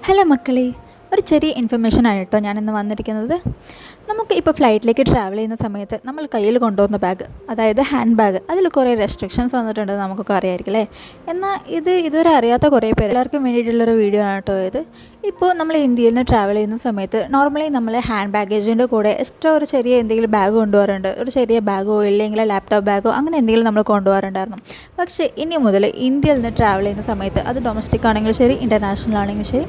Hello മക്കളെ, ഒരു ചെറിയ ഇൻഫർമേഷനാണ് കേട്ടോ ഞാനിന്ന് വന്നിരിക്കുന്നത്. നമുക്ക് ഇപ്പോൾ ഫ്ലൈറ്റിലേക്ക് ട്രാവൽ ചെയ്യുന്ന സമയത്ത് നമ്മൾ കയ്യിൽ കൊണ്ടുപോകുന്ന ബാഗ്, അതായത് ഹാൻഡ് ബാഗ്, അതിൽ കുറേ റെസ്ട്രിക്ഷൻസ് വന്നിട്ടുണ്ടെന്ന് നമുക്കൊക്കെ അറിയാമായിരിക്കും അല്ലേ. എന്നാൽ ഇതുവരെ അറിയാത്ത കുറേ പേര് എല്ലാവർക്കും വേണ്ടിയിട്ടുള്ളൊരു വീഡിയോ ആണ് കേട്ടോ ഇത്. ഇപ്പോൾ നമ്മൾ ഇന്ത്യയിൽ നിന്ന് ട്രാവൽ ചെയ്യുന്ന സമയത്ത് നോർമലി നമ്മൾ ഹാൻഡ് ബാഗേജിൻ്റെ കൂടെ എക്സ്ട്രാ ഒരു ചെറിയ എന്തെങ്കിലും ബാഗ് കൊണ്ടുപോകാറുണ്ട്. ഒരു ചെറിയ ബാഗോ ഇല്ലെങ്കിൽ ലാപ്ടോപ്പ് ബാഗോ അങ്ങനെ എന്തെങ്കിലും നമ്മൾ കൊണ്ടുപോകാറുണ്ടായിരുന്നു. പക്ഷേ ഇനി മുതൽ ഇന്ത്യയിൽ നിന്ന് ട്രാവൽ ചെയ്യുന്ന സമയത്ത് അത് ഡൊമസ്റ്റിക് ആണെങ്കിലും ശരി, ഇൻ്റർനാഷണൽ ആണെങ്കിലും ശരി,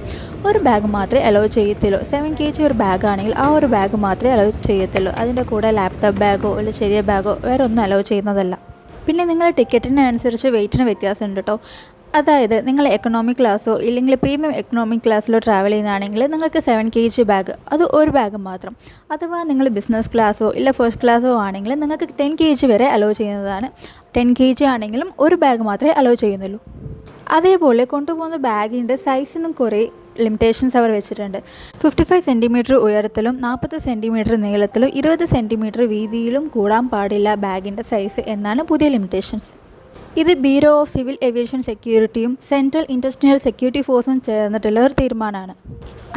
ഒരു ബാഗ് മാത്രമേ അലോ ചെയ്യത്തുള്ളൂ. 7 kg ഒരു ബാഗ് ആണെങ്കിൽ ആ ഒരു ബാഗ് മാത്രമേ അലോ ചെയ്യത്തുള്ളൂ. അതിൻ്റെ കൂടെ ലാപ്ടോപ്പ് ബാഗോ അല്ലെങ്കിൽ ചെറിയ ബാഗോ വേറെ ഒന്നും അലോ ചെയ്യുന്നതല്ല. പിന്നെ നിങ്ങളുടെ ടിക്കറ്റിനനുസരിച്ച് വെയിറ്റിന് വ്യത്യാസമുണ്ട് കേട്ടോ. അതായത് നിങ്ങൾ എക്കണോമിക് ക്ലാസ്സോ ഇല്ലെങ്കിൽ പ്രീമിയം എക്കണോമിക് ക്ലാസ്സിലോ ട്രാവൽ ചെയ്യുന്നതാണെങ്കിൽ നിങ്ങൾക്ക് 7 kg ബാഗ്, അത് ഒരു ബാഗ് മാത്രം. അഥവാ നിങ്ങൾ ബിസിനസ് ക്ലാസ്സോ ഇല്ല ഫസ്റ്റ് ക്ലാസ്സോ ആണെങ്കിൽ നിങ്ങൾക്ക് 10 kg വരെ അലോ ചെയ്യുന്നതാണ്. 10 kg ആണെങ്കിലും ഒരു ബാഗ് മാത്രമേ അലോ ചെയ്യുന്നുള്ളൂ. അതേപോലെ കൊണ്ടുപോകുന്ന ബാഗിൻ്റെ സൈസിനും കുറേ ലിമിറ്റേഷൻസ് അവർ വെച്ചിട്ടുണ്ട്. 55 സെൻറ്റിമീറ്റർ ഉയരത്തിലും 40 സെൻറ്റിമീറ്റർ നീളത്തിലും 20 സെൻറ്റിമീറ്റർ വീതിയിലും കൂടാൻ പാടില്ല ബാഗിൻ്റെ സൈസ് എന്നാണ് പുതിയ ലിമിറ്റേഷൻസ്. ഇത് ബ്യൂറോ ഓഫ് സിവിൽ ഏവിയേഷൻ സെക്യൂരിറ്റിയും സെൻട്രൽ ഇൻഡസ്ട്രിയൽ സെക്യൂരിറ്റി ഫോഴ്സും ചേർന്നിട്ടുള്ള ഒരു തീരുമാനമാണ്.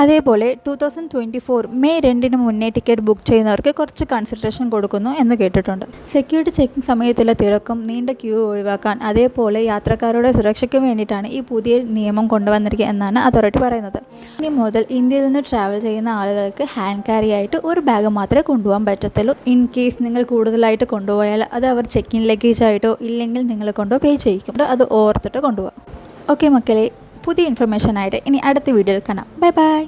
അതേപോലെ 2024 മെയ് 2 മുന്നേ ടിക്കറ്റ് ബുക്ക് ചെയ്യുന്നവർക്ക് കുറച്ച് കൺസിഡറേഷൻ കൊടുക്കുന്നു എന്ന് കേട്ടിട്ടുണ്ട്. സെക്യൂരിറ്റി ചെക്കിംഗ് സമയത്തുള്ള തിരക്കും നീണ്ട ക്യൂ ഒഴിവാക്കാൻ, അതേപോലെ യാത്രക്കാരുടെ സുരക്ഷയ്ക്ക് വേണ്ടിയിട്ടാണ് ഈ പുതിയ നിയമം കൊണ്ടുവന്നിരിക്കുക എന്നാണ് അതോറിറ്റി പറയുന്നത്. ഇനി മുതൽ ഇന്ത്യയിൽ നിന്ന് ട്രാവൽ ചെയ്യുന്ന ആളുകൾക്ക് ഹാൻഡ് ക്യാരി ആയിട്ട് ഒരു ബാഗ് മാത്രമേ കൊണ്ടുപോകാൻ പറ്റത്തുള്ളൂ. ഇൻ കേസ് നിങ്ങൾ കൂടുതലായിട്ട് കൊണ്ടുപോയാൽ അത് അവർ ചെക്കിൻ ലഗേജ് ആയിട്ടോ ഇല്ലെങ്കിൽ നിങ്ങൾ പേ ചെയ്യിക്കും. അത് ഓർത്തിട്ട് കൊണ്ടുപോകാം. ഓക്കെ മക്കളെ, പുതിയ ഇൻഫർമേഷനായിട്ട് ഇനി അടുത്ത വീഡിയോയിൽ കാണാം. Bye bye.